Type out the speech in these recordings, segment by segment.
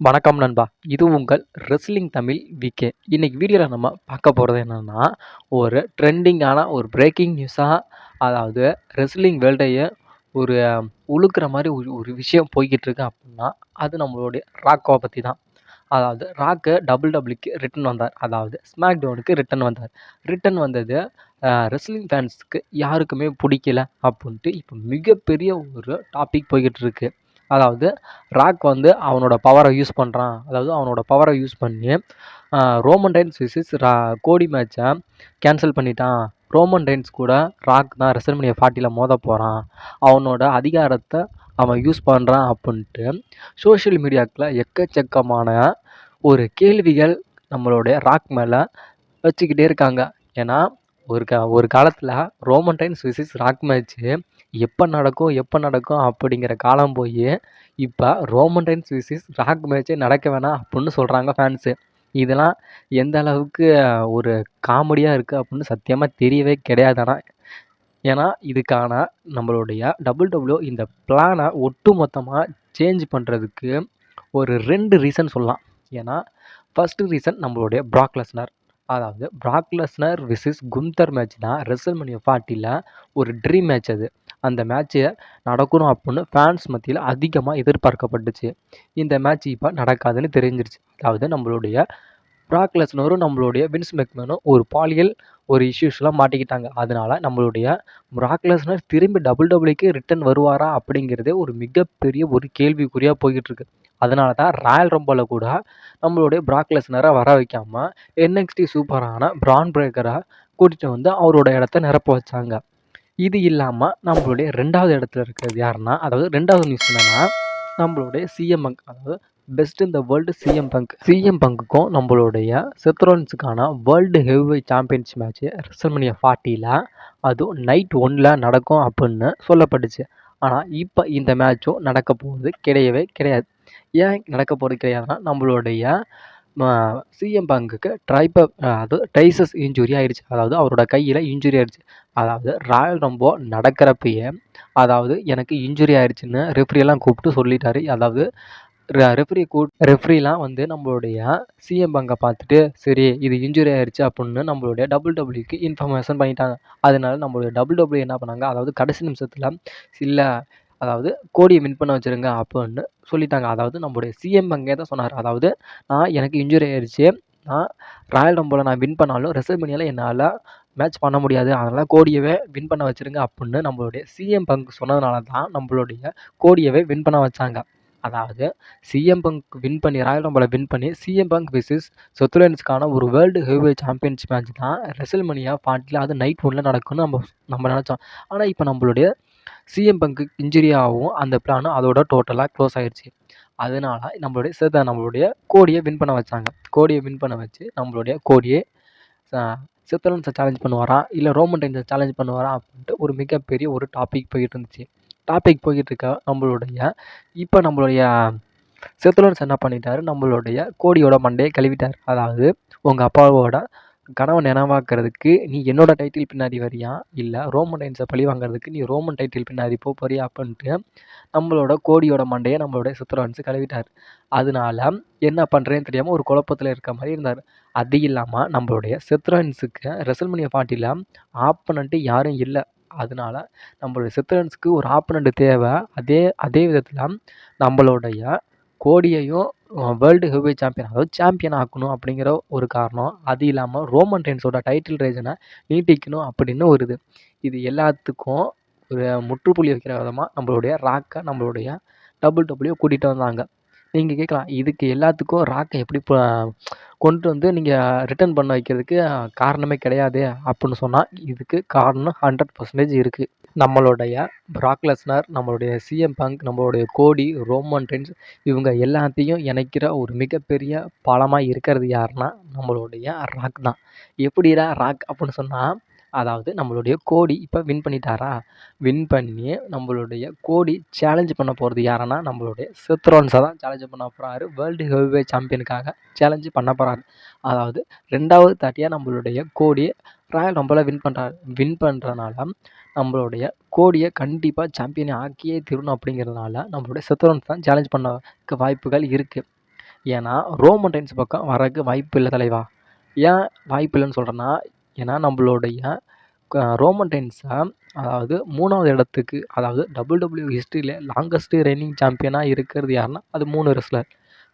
வணக்கம் நண்பா. இது உங்கள் ரெஸ்லிங் தமிழ் விகே. இன்னைக்கு வீடியோல நம்ம பார்க்க போறது என்னன்னா, ஒரு ட்ரெண்டிங்கான ஒரு பிரேக்கிங் நியூஸா அதாவது ரெஸ்லிங் வேர்ல்டையே ஒரு உலுக்குற மாரி ஒரு ஒரு விஷயம் போய்க்கிட்டு இருக்கு அப்டின்னா, அது நம்மளுடைய ராக்கோவ பத்தி தான். அதாவது ராக்கு டபிள்யூடபிள்யூக்கு ரிட்டர்ன் வந்தார். அதாவது ஸ்மாக் டவுனுக்கு ரிட்டர்ன் வந்தார். ரிட்டர்ன் வந்தது ரெஸ்லிங் ஃபேன்ஸ்க்கு யாருக்குமே புடிக்கல அப்புட்ன்ட்டு இப்ப மிகப்பெரிய ஒரு டாபிக் போய்க்கிட்டு இருக்கு. அதாவது ராக் வந்து அவனோட பவர யூஸ் பண்றான். அதாவது அவனோட பவர யூஸ் பண்ணி ரோமன் ரெயின்ஸ் விசஸ் கோடி மேட்ச கேன்சல் பண்ணிட்டான். ரோமன் ரெயின்ஸ் கூட ராக் தான் ரெஸ்ல்மேனியா 40ல மோதப்போறான். அவனோட அதிகாரத்த அவன் யூஸ் பண்றான் அப்புட்ன்ட்டு சோஷியல் மீடியாக்குள்ள எக்கச்சக்கமான ஒரு கேள்விகள் நம்மளுடைய ராக் மேல வச்சுக்கிட்டே இருக்காங்க. ஏன்னா, ஒரு காலத்துல Roman Reigns versus Rock match எப்ப நடக்கும் அப்படிங்கிற காலம் போயி, இப்ப ரோமன் ரெயின்ஸ் விசஸ் ராக் மேட்ச்சே நடக்க வேணாம் அப்புட்ன்னு சொல்றாங்க ஃபேன்ஸு. இதெல்லாம் எந்த அளவுக்கு ஒரு காமெடியா இருக்கு அப்புட்ன்னு சத்தியமா தெரியவே கிடையாது ஆனா. ஏன்னா, இதுக்கான நம்மளுடைய WWE இந்த பிளான ஒட்டுமொத்தமா சேஞ்ச் பண்றதுக்கு ஒரு 2 ரீசன் சொல்லலாம். ஏன்னா, ஃபர்ஸ்ட்டு ரீசன் நம்மளுடைய ப்ராக் லெஸ்னர். அதாவது Brock Lesnar versus Gunther match தான் ரெஸ்ல்மேனியா 40ல ஒரு ட்ரீம் மேட்ச் அது. அந்த மேட்ச்சு நடக்கணும் அப்புட்ன்னு ஃபேன்ஸ் மத்தியில அதிகமா எதிர்பார்க்கப்பட்டுச்சு. இந்த மேட்ச் இப்ப நடக்காதுன்னு தெரிஞ்சிருச்சு. அதாவது நம்மளுடைய ப்ராக் லெஸ்னரும் நம்மளுடைய வின்ஸ் மெக்மேனும் ஒரு இஷ்யூஸ்ல மாட்டிக்கிட்டாங்க. அதனால நம்மளுடைய ப்ராக் லெஸ்னர் திரும்பி WWE ரிட்டர்ன் வருவாரா? அப்படிங்கிறதே ஒரு மிகப்பெரிய ஒரு கேள்விக்குறியா போய்க்கிட்டு இருக்கு. அதனால தான் ராயல் ரம்பிள்ல கூட நம்மளுடைய ப்ராக் லெஸ்னர வர வைக்காம NXT சூப்பரான பிரான் பிரேக்கர கூட்டிட்டு வந்து அவரோட இடத்த நிரப்ப வச்சாங்க. இது இல்லாம நம்மளுடைய 2வது இடத்துல இருக்கிறது யாருன்னா, அதாவது 2வது நியூஸ் என்னன்னா, நம்மளுடைய சிஎம் பங்க் அதாவது best in the world CM Punk. CM பங்க்குக்கும் நம்மளுடைய செத் ரோலின்ஸுக்கான world heavyweight championship match WrestleMania 40ல அதுவும் நைட் 1ல நடக்கும் அப்புட்ன்னு சொல்லப்பட்டுச்சு. ஆனா, இப்ப இந்த மேட்சும் நடக்க போறது கிடையவே கிடையாது. ஏன் நடக்க போறது கிடையாதுன்னா, நம்மளுடைய சிஎம் பங்குக்கு அதாவது டைசஸ் இன்ஜுரி ஆயிடுச்சு. அதாவது அவரோட கையில இன்ஜுரி ஆயிடுச்சு. அதாவது ராயல் ரம்போ நடக்கிறப்பயே அதாவது எனக்கு இன்ஜுரி ஆயிடுச்சுன்னு ரெஃப்ரியெல்லாம் கூப்பிட்டு சொல்லிட்டாரு. அதாவது ரெஃப்ரிலாம் வந்து நம்மளுடைய சிஎம் பங்க பார்த்துட்டு, சரி இது இன்ஜுரி ஆயிடுச்சு அப்புட்ன்னு நம்மளுடைய WWEக்கு இன்ஃபர்மேஷன் பண்ணிட்டாங்க. அதனால நம்மளுடைய WWE என்ன பண்ணாங்க, அதாவது கடைசி நிமிஷத்துல இல்ல அதாவது கோடிய வின் பண்ண வச்சுருங்க அப்புட்ன்னு சொல்லிட்டாங்க. அதாவது நம்முடைய சிஎம் பங்கே தான் சொன்னாரு. அதாவது எனக்கு இன்ஜுரி ஆயிடுச்சு. நான் ராயல் ரம்பிள்ல வின் பண்ணாலும் ரெஸ்ல்மேனியால என்னால மேட்ச் பண்ண முடியாது. அதனால கோடியவே வின் பண்ண வச்சுருங்க அப்புட்ன்னு நம்மளுடைய சிஎம் பங்க் சொன்னதுனால தான் நம்மளுடைய கோடியவே வின் பண்ண வச்சாங்க. அதாவது சிஎம் பங்க் வின் பண்ணி ராயல் ரம்பிள வின் பண்ணி சிஎம் பங்க் விசஸ் செத் ரோலின்ஸ்க்கான ஒரு வேர்ல்டு ஹெவிவெயிட் சாம்பியன்ஷிப் மேட்ச் தான் ரெஸ்ல்மேனியா 40ல அது நைட் 1ல நடக்கும்னு நம்ம நினச்சோம். ஆனா, இப்ப நம்மளுடைய சிஎம் பங்க்கு இன்ஜுரி ஆகவும் அந்த பிளானும் அதோட டோட்டலா க்ளோஸ் ஆயிடுச்சு. அதனால நம்மளுடைய கோடிய வின் பண்ண வச்சாங்க. கோடிய வின் பண்ண வச்சு நம்மளுடைய கோடியே ச செத் ரோலின்ஸ சேலஞ்ச் பண்ணுவாரா? இல்ல ரோமன் ரெயின்ஸ சேலஞ்ச் பண்ணுவாரா? அப்டின்ட்டு ஒரு மிகப்பெரிய ஒரு டாபிக் போய்க்கிட்டு இருந்துச்சு. டாபிக் போய்க்கிட்டு இருக்க நம்மளுடைய செத் ரோலின்ஸ் என்ன பண்ணிட்டாரு, நம்மளுடைய கோடியோட மண்டைய கழுவிட்டாரு. அதாவது உங்க அப்பாவோட கனவ நினைவாக்குறதுக்கு நீ என்னோட டைட்டில் பின்னாடி வரியா? இல்ல ரோமன் ரெயின்ஸ பழி வாங்குறதுக்கு நீ ரோமன் டைட்டில் பின்னாடி போறியா? அப்புட்ன்ட்டு நம்மளோட கோடியோட மண்டைய நம்மளுடைய செத் ரோலின்ஸ் கழுவிட்டாரு. அதனால என்ன பண்றதுன்னு தெரியாம ஒரு குழப்பத்துல இருக்க மாரி இருந்தாரு. அது இல்லாம நம்மளுடைய செத் ரோலின்ஸுக்கு ரெஸ்ல்மேனியா 40ல ஆப்பனன்ட் யாரும் இல்ல. அதனால நம்மளுடைய செத் ரோலின்ஸ்க்கு ஒரு ஆப்பனன்ட் தேவ. அதே விதத்துல நம்மளுடைய கோடியையும் வேர்ல்டு ஹெவிவெயிட் சாம்பியன் அதாவது சாம்பியன் ஆக்கணும் அப்படிங்கிற ஒரு காரணம். அது இல்லாம ரோமன் ரெயின்ஸோட டைட்டில் ரீஜன நீட்டிக்கணும் அப்படின்னு ஒரு இது. இது எல்லாத்துக்கும் ஒரு முற்றுப்புள்ளி வைக்கிற விதமா நம்மளுடைய ராக்க நம்மளுடைய WWE கூட்டிட்டு வந்தாங்க. நீங்க கேட்கலாம், இதுக்கு எல்லாத்துக்கும் ராக்க எப்படி கொண்டு வந்து நீங்க ரிட்டர்ன் பண்ண வைக்கிறதுக்கு காரணமே கிடையாதே அப்புட்ன்னு சொன்னா, இதுக்கு காரணம் 100% இருக்கு. நம்மளுடைய ப்ராக் லெஸ்னர், நம்மளுடைய சிஎம் பங்க், நம்மளுடைய கோடி, ரோமன் ரெயின்ஸ் இவங்க எல்லாத்தையும் இணைக்கிற ஒரு மிகப்பெரிய பாலமா இருக்கிறது யாருன்னா, நம்மளுடைய ராக் தான். எப்படிடா ராக் அப்புட்ன்னு சொன்னா, அதாவது நம்மளுடைய கோடி இப்ப வின் பண்ணிட்டாரா? வின் பண்ணி நம்மளுடைய கோடி சேலஞ்ச் பண்ண போறது யாருன்னா, நம்மளுடைய செத் ரோலின்ஸ தான் சேலஞ்ச் பண்ண போறாரு. வேர்ல்டு ஹெவிவெயிட் சாம்பியனுக்காக சேலஞ்ச் பண்ண போறாரு. அதாவது 2வது தாட்டியா நம்மளுடைய கோடி ராயல் ரம்பிள வின் பண்றனால நம்மளுடைய கோடிய கண்டிப்பா சாம்பியன் ஆக்கியே தீரணும் அப்படிங்கிறதுனால நம்மளுடைய செத் ரோலின்ஸ் தான் சேலஞ்ச் பண்ண வாய்ப்புகள் இருக்கு. ஏன்னா ரோமன் ரெயின்ஸ் பக்கம் வரக்கு வாய்ப்பு இல்ல தலைவா. ஏன் வாய்ப்பு இல்லன்னு சொல்றேன்னா, ஏன்னா நம்மளுடைய ரோமன் ரெயின்ஸ அதாவது 3வது இடத்துக்கு அதாவது WWE ஹிஸ்டரியில லாங்கஸ்ட் ரெய்னிங் சாம்பியனா இருக்கிறது யாருன்னா, அது 3 ரெஸ்லர்.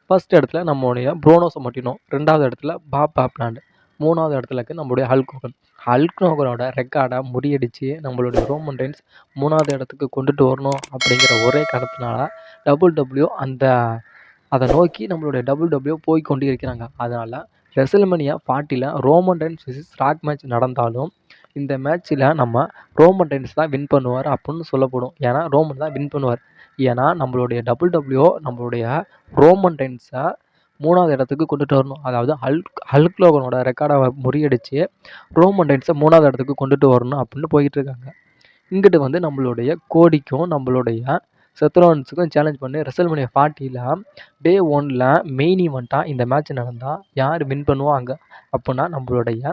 ஃபர்ஸ்ட் இடத்துல நம்முடைய ப்ரூனோ சமட்டினோ, 2வது இடத்துல பாப் பாப்லாண்ட், 3வது இடத்துல இருக்கு நம்முடைய ஹல்க் ஹோகன். ஹல்க் ஹோகனோட ரெக்கார்டை முறியடிச்சு நம்மளுடைய ரோமன் ரெயின்ஸ் 3வது இடத்துக்கு கொண்டுட்டு வரணும் அப்படிங்கிற ஒரே காரணத்தினால WWE அதை நோக்கி நம்மளுடைய WWE போய் கொண்டு இருக்கிறாங்க. அதனால ரெசல்மேனியா 40ல Roman Reigns versus Rock match நடந்தாலும் இந்த மேட்ச்சில் நம்ம ரோமன் ரெயின்ஸ் தான் வின் பண்ணுவார் அப்படின்னு சொல்லப்படும். ஏன்னா ரோமன் தான் வின் பண்ணுவார். ஏன்னா நம்மளுடைய WWE நம்மளுடைய ரோமன் ரெயின்ஸை 3வது இடத்துக்கு கொண்டுட்டு வரணும். அதாவது ஹல்க் ஹோகனோட ரெக்கார்டை முறியடிச்சு ரோமன் ரெயின்ஸை 3வது இடத்துக்கு கொண்டுட்டு வரணும் அப்படின்னு போயிட்டு இருக்காங்க. இங்கிட்டு வந்து நம்மளுடைய கோடிக்கும் நம்மளுடைய செத் ரோலன்ஸுக்கும் சேலஞ்ச் பண்ணி ரெசல்மேனியா 40ல டே 1ல மெயின் ஈவெண்ட்டாக இந்த மேட்ச் நடந்தால் யார் வின் பண்ணுவாங்க அப்படின்னா நம்மளுடைய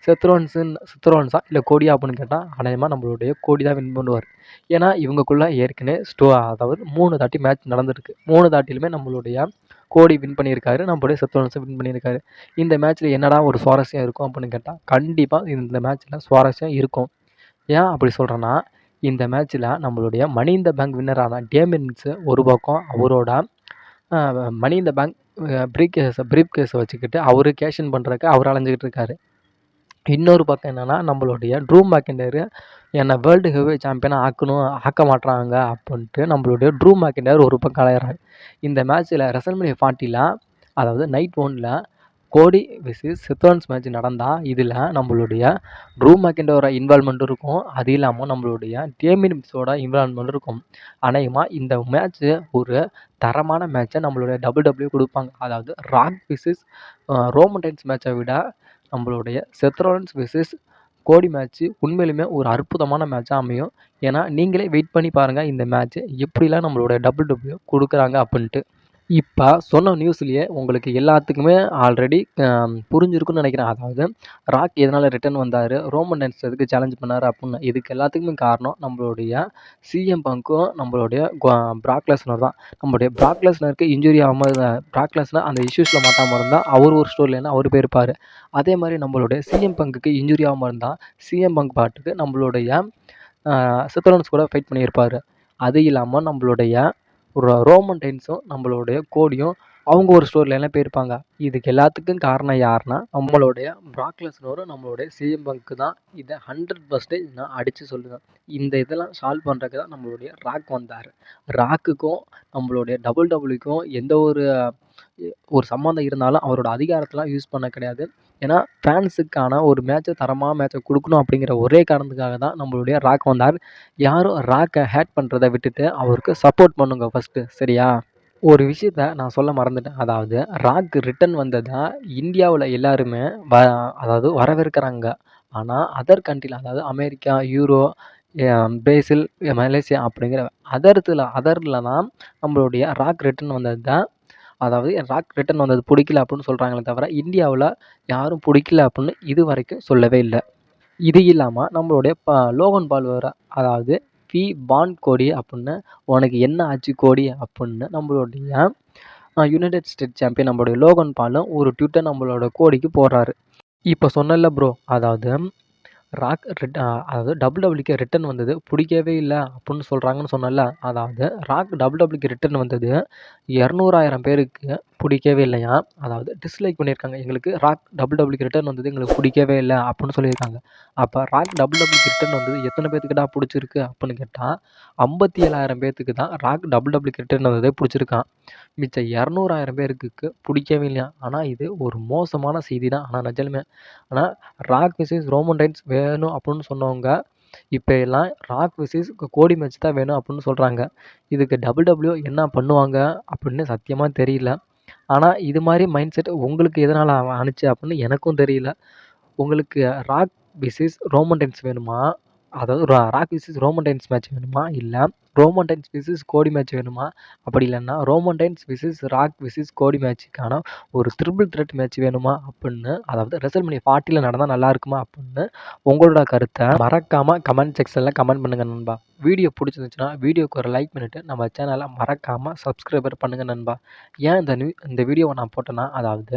செத் ரோலன்ஸா இல்லை கோடியா அப்படின்னு கேட்டால் அநேகமாக நம்மளுடைய கோடி தான் வின் பண்ணுவார். ஏன்னா இவங்கக்குள்ளே ஏற்கனவே அதாவது 3 தாட்டி மேட்ச் நடந்திருக்கு. 3 தாட்டிலுமே நம்மளுடைய கோடி வின் பண்ணியிருக்காரு, நம்மளுடைய செத் ரோலன்ஸை வின் பண்ணியிருக்காரு. இந்த மேட்ச்சில் என்னடா ஒரு சுவாரஸ்யம் இருக்கும் அப்படின்னு கேட்டால் கண்டிப்பாக இந்த மேட்ச்சில் சுவாரஸ்யம் இருக்கும். ஏன் அப்படி சொல்கிறேன்னா, இந்த மேட்ச்சில் நம்மளுடைய மனி இன் த பேங்க் வின்னரான டேமியன்ஸ் ஒரு பக்கம் அவரோட money in the bank brief கேஸை வச்சுக்கிட்டு அவர் கேஷ் இன் பண்ணுறதுக்கு அவர் அலைஞ்சிக்கிட்டு இருக்காரு. இன்னொரு பக்கம் என்னென்னா நம்மளுடைய ட்ரூ மேக்கின்டர் என்னை வேர்ல்டு ஹெவி சாம்பியனாக ஆக்க மாட்டுறாங்க அப்படின்ட்டு நம்மளுடைய ட்ரூ மேக்கின்டர் ஒரு பக்கம் அலையிறாரு. இந்த மேட்ச்சில் ரெசல்மேனியா 40ல அதாவது நைட் 1ல கோடி வெர்சஸ் செத் ரோலன்ஸ் மேட்ச் நடந்தால் இதில் நம்மளுடைய ட்ரூ மேக்கின்டரோட இன்வால்மெண்ட் இருக்கும். அது இல்லாமல் நம்மளுடைய டேமியன்ஸோட இன்வால்மெண்ட் இருக்கும். அநேகமாக இந்த மேட்ச்சு ஒரு தரமான மேட்ச்சை நம்மளுடைய WWE கொடுப்பாங்க. அதாவது ராக் வெர்சஸ் ரோமன் ரெயின்ஸ் மேட்சை விட நம்மளுடைய செத் ரோலன்ஸ் வெர்சஸ் கோடி மேட்ச்சு உண்மையிலுமே ஒரு அற்புதமான மேட்சாக அமையும். ஏன்னா நீங்களே வெயிட் பண்ணி பாருங்கள் இந்த மேட்ச்சு எப்படிலாம் நம்மளுடைய WWE கொடுக்குறாங்க அப்படின்ட்டு. இப்போ சொன்ன நியூஸ்லேயே உங்களுக்கு எல்லாத்துக்குமே ஆல்ரெடி புரிஞ்சிருக்குன்னு நினைக்கிறேன். அதாவது ராக் எதனால் ரிட்டர்ன் வந்தார், ரோமன் ரெயின்ஸ் எதுக்கு சேலஞ்ச் பண்ணார் அப்படின்னு. இதுக்கு எல்லாத்துக்குமே காரணம் நம்மளுடைய சிஎம் பங்க்கும் நம்மளுடைய பிராக் லெஸ்னர் தான். நம்மளுடைய பிராக் லெஸ்னருக்கு இன்ஜுரி ஆகாமல் பிராக் லெஸ்னர் அந்த இஷ்யூஸில் மாட்டாமல் இருந்தால் அவர் ஒரு ஸ்டோரியில் அவர் போயிருப்பார். அதே மாதிரி நம்மளுடைய சிஎம் பங்குக்கு இன்ஜுரி ஆகாமல் இருந்தால் சிஎம் பங்க் பாட்டுக்கு நம்மளுடைய செத் ரோலன்ஸ் கூட ஃபைட் பண்ணியிருப்பார். அது இல்லாமல் நம்மளுடைய ரோமன் ரெயின்ஸும் நம்மளுடைய கோடியும் அவங்க ஒரு ஸ்டோரியிலலாம் போயிருப்பாங்க. இதுக்கு எல்லாத்துக்கும் காரணம் யாருன்னா நம்மளுடைய பிராக் லெஸ்னரும் நம்மளுடைய சிஎம் பங்க்கு தான். இதை 100% நான் அடித்து சொல்லுவேன். இந்த இதெல்லாம் சால்வ் பண்ணுறதுக்கு தான் நம்மளுடைய ராக் வந்தார். ராக்குக்கும் நம்மளுடைய WWEக்கும் எந்த ஒரு சம்மந்தம் இருந்தாலும் அவரோட அதிகாரத்தெலாம் யூஸ் பண்ண கிடையாது. ஏன்னா ஃபேன்ஸுக்கான ஒரு தரமான மேட்சை கொடுக்கணும் அப்படிங்கிற ஒரே காரணத்துக்காக தான் நம்மளுடைய ராக் வந்தார். யாரும் ராக்கை ஹேட் பண்ணுறதை விட்டுட்டு அவருக்கு சப்போர்ட் பண்ணுங்க ஃபஸ்ட்டு, சரியா? ஒரு விஷயத்த நான் சொல்ல மறந்துட்டேன். அதாவது ராக் ரிட்டர்ன் வந்ததை இந்தியாவில் எல்லாருமே அதாவது வரவேற்கிறாங்க. ஆனால் அதர் கண்ட்ரியில் அதாவது அமெரிக்கா, யூரோ, பிரேசில், மலேசியா அப்படிங்கிற அதரில் தான் நம்மளுடைய ராக் ரிட்டர்ன் வந்தது தான் அதாவது ராக் ரிட்டர்ன் வந்தது பிடிக்கல அப்படின்னு சொல்கிறாங்களே தவிர இந்தியாவில் யாரும் பிடிக்கல அப்படின்னு இது வரைக்கும் சொல்லவே இல்லை. இது இல்லாமல் நம்மளுடைய லோகன் பால் வேறு அதாவது வி வாண்ட் கோடி அப்படின்னு உனக்கு என்ன ஆச்சு கோடி அப்படின்னு நம்மளுடைய யுனைடெட் ஸ்டேட் சாம்பியன் நம்மளுடைய லோகன் பாலும் ஒரு ட்விட்டர் நம்மளோட கோடிக்கு போடுறாரு. இப்போ சொன்னல ப்ரோ, அதாவது ராக் அதாவது WWEக்கு ரிட்டர்ன் வந்தது பிடிக்கவே இல்லை அப்படின்னு சொல்கிறாங்கன்னு சொன்னல. அதாவது ராக் WWEக்கு ரிட்டர்ன் வந்தது 200,000 பேருக்கு பிடிக்கவே இல்லையா. அதாவது டிஸ்லைக் பண்ணியிருக்காங்க. எங்களுக்கு ராக் WWEக்கு ரிட்டர்ன் வந்தது எங்களுக்கு பிடிக்கவே இல்லை அப்படின்னு சொல்லியிருக்காங்க. அப்போ ராக் WWEக்கு ரிட்டர்ன் வந்தது எத்தனை பேர்த்துக்கிட்டா பிடிச்சிருக்கு அப்படின்னு கேட்டால் 57,000 பேர்த்துக்கு தான் ராக் WWEக்கு ரிட்டர்ன் வந்ததே பிடிச்சிருக்கான். மிச்சம் 200,000 பேருக்கு பிடிக்கவே இல்லையா. ஆனால் இது ஒரு மோசமான செய்தி தான். ஆனால் நிஜமே ஆனால் ராக் வெர்சஸ் ரோமன் ரெயின்ஸ் வேணும் அப்படின்னு சொன்னவங்க இப்போ எல்லாம் ராக் வெர்சஸ் கோடி மேட்ச் தான் வேணும் அப்படின்னு சொல்கிறாங்க. இதுக்கு WWE என்ன பண்ணுவாங்க அப்படின்னு சத்தியமாக தெரியல. ஆனால் இது மாதிரி மைண்ட் செட் உங்களுக்கு எதனால் அனுச்சு அப்படின்னு எனக்கும் தெரியல. உங்களுக்கு ராக் வெர்சஸ் ரோமன் ரெயின்ஸ் வேணுமா, அதாவது rock versus Roman Reigns match வேணுமா, இல்லை ரோமன் டைன்ஸ் விசஸ் கோடி மேட்ச் வேணுமா? அப்படி இல்லைன்னா ரோமன் டைன்ஸ் விசஸ் ராக் விசஸ் கோடி மேட்ச்சுக்கான ஒரு ட்ரிபிள் த்ரெட் மேட்ச் வேணுமா? அப்படின்னு அதாவது ரெசல்மனியா 40ல நடந்தால் நல்லா இருக்குமா? அப்படின்னு உங்களோட கருத்தை மறக்காமல் கமெண்ட் செக்ஷனில் கமெண்ட் பண்ணுங்கள் நண்பா. வீடியோ பிடிச்சிருந்துச்சுன்னா வீடியோக்கு ஒரு லைக் பண்ணிவிட்டு நம்ம சேனலை மறக்காமல் சப்ஸ்கிரைபர் பண்ணுங்கள் நண்பா. ஏன் இந்த வீடியோவை நான் போட்டேன்னா, அதாவது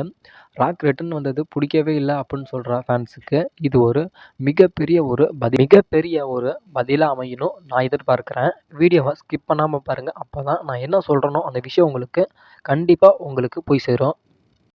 ராக் ரிட்டர்ன் வந்தது பிடிக்கவே இல்லை அப்படின்னு சொல்கிற ஃபேன்ஸுக்கு இது ஒரு மிகப்பெரிய ஒரு பதிலாக அமையணும் நான் எதிர்பார்க்குறேன். வீடியோவை ஸ்கிப் பண்ணாமல் பாருங்கள். அப்போ தான் நான் என்ன சொல்கிறேனோ அந்த விஷயம் கண்டிப்பாக உங்களுக்கு போய் சேரும்.